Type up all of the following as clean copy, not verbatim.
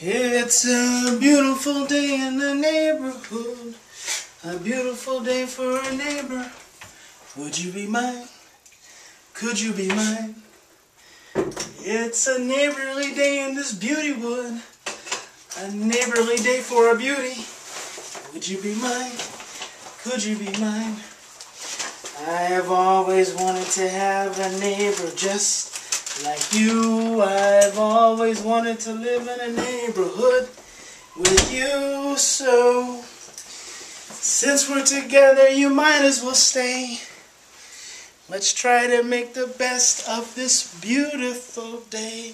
It's a beautiful day in the neighborhood, a beautiful day for a neighbor. Would you be mine? Could you be mine? It's a neighborly day in this beauty wood, a neighborly day for a beauty. Would you be mine? Could you be mine? I have always wanted to have a neighbor just like you. I've always wanted to live in a neighborhood with you. So, since we're together, you might as well stay. Let's try to make the best of this beautiful day.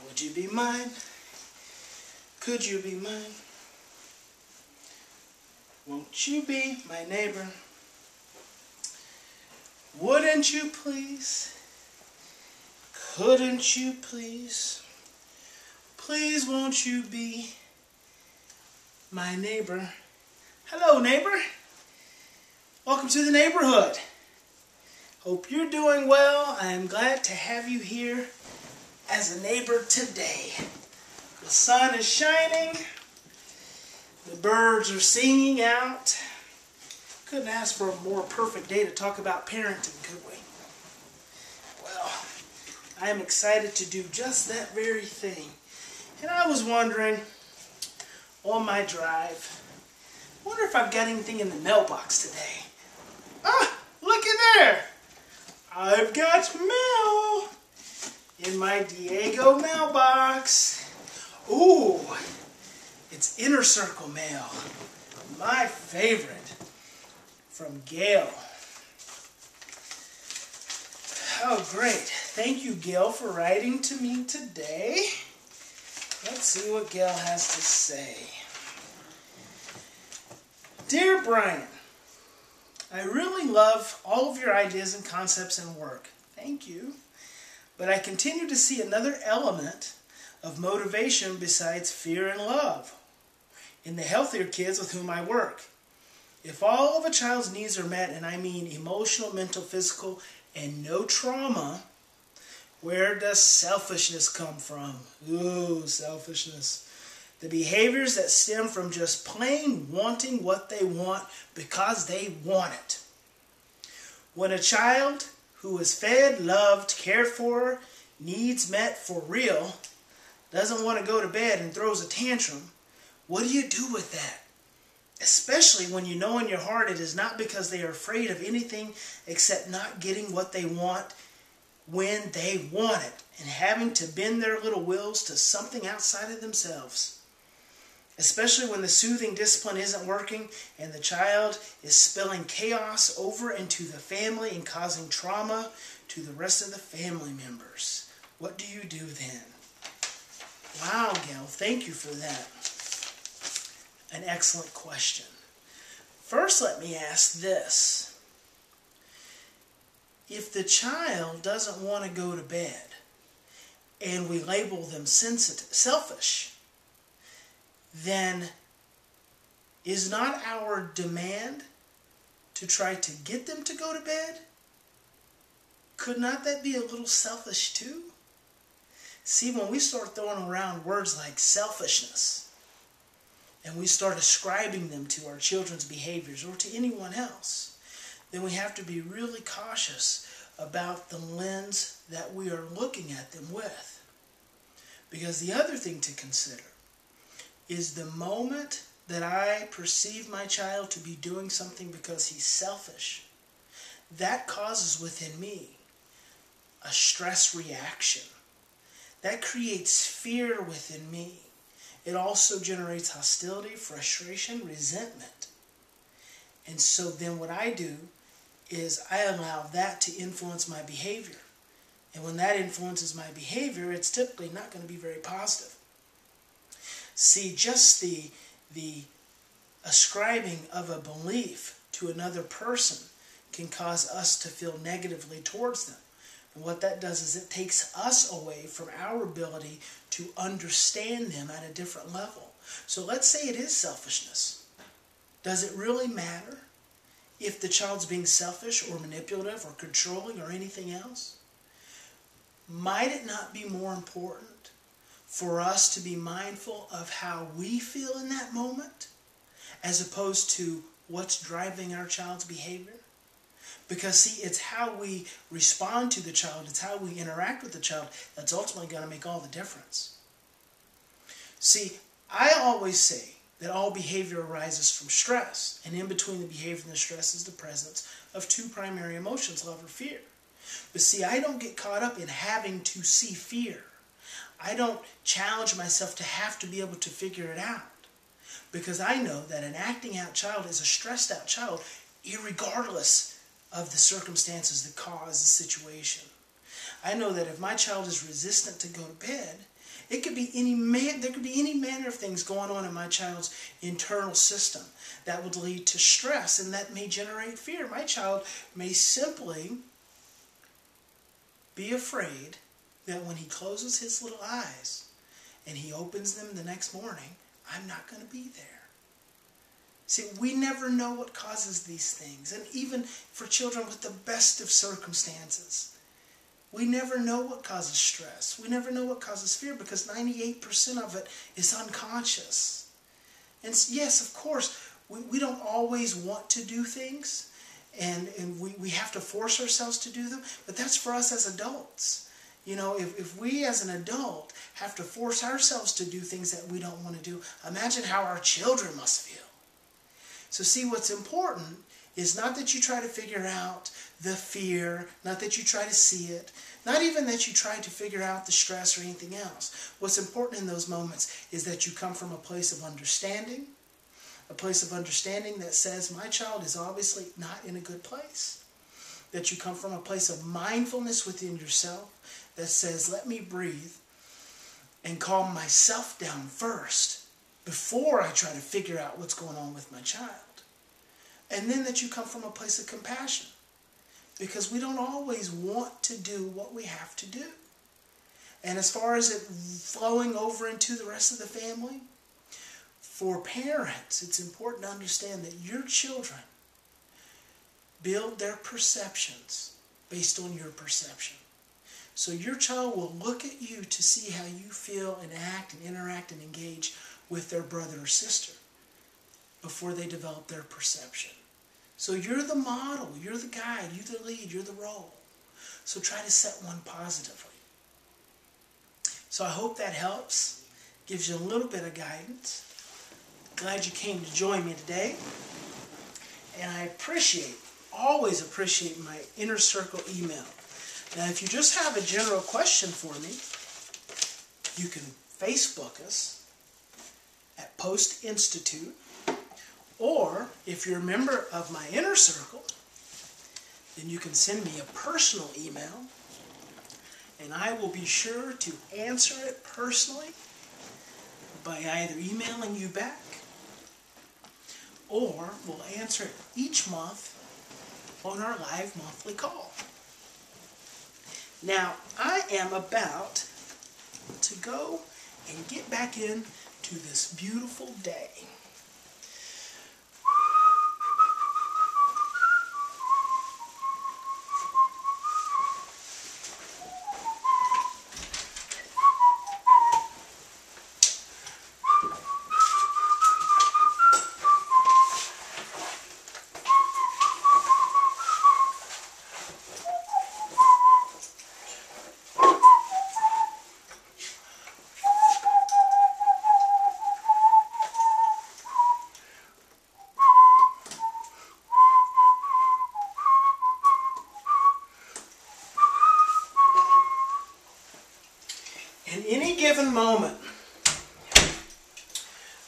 Would you be mine? Could you be mine? Won't you be my neighbor? Wouldn't you please? Couldn't you please? Please won't you be my neighbor? Hello, neighbor. Welcome to the neighborhood. Hope you're doing well. I am glad to have you here as a neighbor today. The sun is shining. The birds are singing out. Couldn't ask for a more perfect day to talk about parenting, could we? Well, I am excited to do just that very thing. And I was wondering, on my drive, I wonder if I've got anything in the mailbox today. Ah, look at there! I've got mail in my Diego mailbox. Ooh, it's Inner Circle mail. My favorite. From Gail. Oh, great. Thank you, Gail, for writing to me today. Let's see what Gail has to say. Dear Bryan, I really love all of your ideas and concepts and work. Thank you. But I continue to see another element of motivation besides fear and love in the healthier kids with whom I work. If all of a child's needs are met, and I mean emotional, mental, physical, and no trauma, where does selfishness come from? Ooh, selfishness. The behaviors that stem from just plain wanting what they want because they want it. When a child who is fed, loved, cared for, needs met for real, doesn't want to go to bed and throws a tantrum, what do you do with that? Especially when you know in your heart it is not because they are afraid of anything except not getting what they want when they want it and having to bend their little wills to something outside of themselves. Especially when the soothing discipline isn't working and the child is spilling chaos over into the family and causing trauma to the rest of the family members. What do you do then? Wow, Gail, thank you for that. An excellent question. First, let me ask this. If the child doesn't want to go to bed and we label them selfish, then is not our demand to try to get them to go to bed? Could not that be a little selfish too? See, when we start throwing around words like selfishness, and we start ascribing them to our children's behaviors or to anyone else, then we have to be really cautious about the lens that we are looking at them with. Because the other thing to consider is the moment that I perceive my child to be doing something because he's selfish, that causes within me a stress reaction. That creates fear within me. It also generates hostility, frustration, resentment. And so then what I do is I allow that to influence my behavior. And when that influences my behavior, it's typically not going to be very positive. See, just the ascribing of a belief to another person can cause us to feel negatively towards them. And what that does is it takes us away from our ability to understand them at a different level. So let's say it is selfishness. Does it really matter if the child's being selfish or manipulative or controlling or anything else? Might it not be more important for us to be mindful of how we feel in that moment as opposed to what's driving our child's behavior. Because see, it's how we respond to the child, it's how we interact with the child that's ultimately going to make all the difference. See, I always say that all behavior arises from stress, and in between the behavior and the stress is the presence of two primary emotions, love or fear. But see, I don't get caught up in having to see fear. I don't challenge myself to have to be able to figure it out. Because I know that an acting out child is a stressed out child, irregardless of the circumstances that cause the situation. I know that if my child is resistant to go to bed, there could be any manner of things going on in my child's internal system that would lead to stress, and that may generate fear. My child may simply be afraid that when he closes his little eyes and he opens them the next morning, I'm not going to be there. See, we never know what causes these things. And even for children with the best of circumstances, we never know what causes stress. We never know what causes fear because 98% of it is unconscious. And yes, of course, we don't always want to do things. And we have to force ourselves to do them. But that's for us as adults. You know, if we as an adult have to force ourselves to do things that we don't want to do, imagine how our children must feel. So see, what's important is not that you try to figure out the fear, not that you try to see it, not even that you try to figure out the stress or anything else. What's important in those moments is that you come from a place of understanding that says, my child is obviously not in a good place. That you come from a place of mindfulness within yourself that says, let me breathe and calm myself down first before I try to figure out what's going on with my child. And then that you come from a place of compassion, because we don't always want to do what we have to do. And as far as it flowing over into the rest of the family, for parents, it's important to understand that your children build their perceptions based on your perception. So your child will look at you to see how you feel and act and interact and engage with their brother or sister before they develop their perception. So you're the model, you're the guide, you're the lead, you're the role. So try to set one positively. So I hope that helps, gives you a little bit of guidance. Glad you came to join me today. And I always appreciate my Inner Circle email. Now if you just have a general question for me, you can Facebook us at Post Institute. Or, if you're a member of my Inner Circle, then you can send me a personal email, and I will be sure to answer it personally by either emailing you back, or we'll answer it each month on our live monthly call. Now, I am about to go and get back into this beautiful day. In any given moment,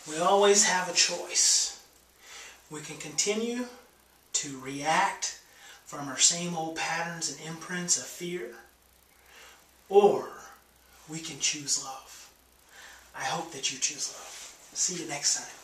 we always have a choice. We can continue to react from our same old patterns and imprints of fear, or we can choose love. I hope that you choose love. See you next time.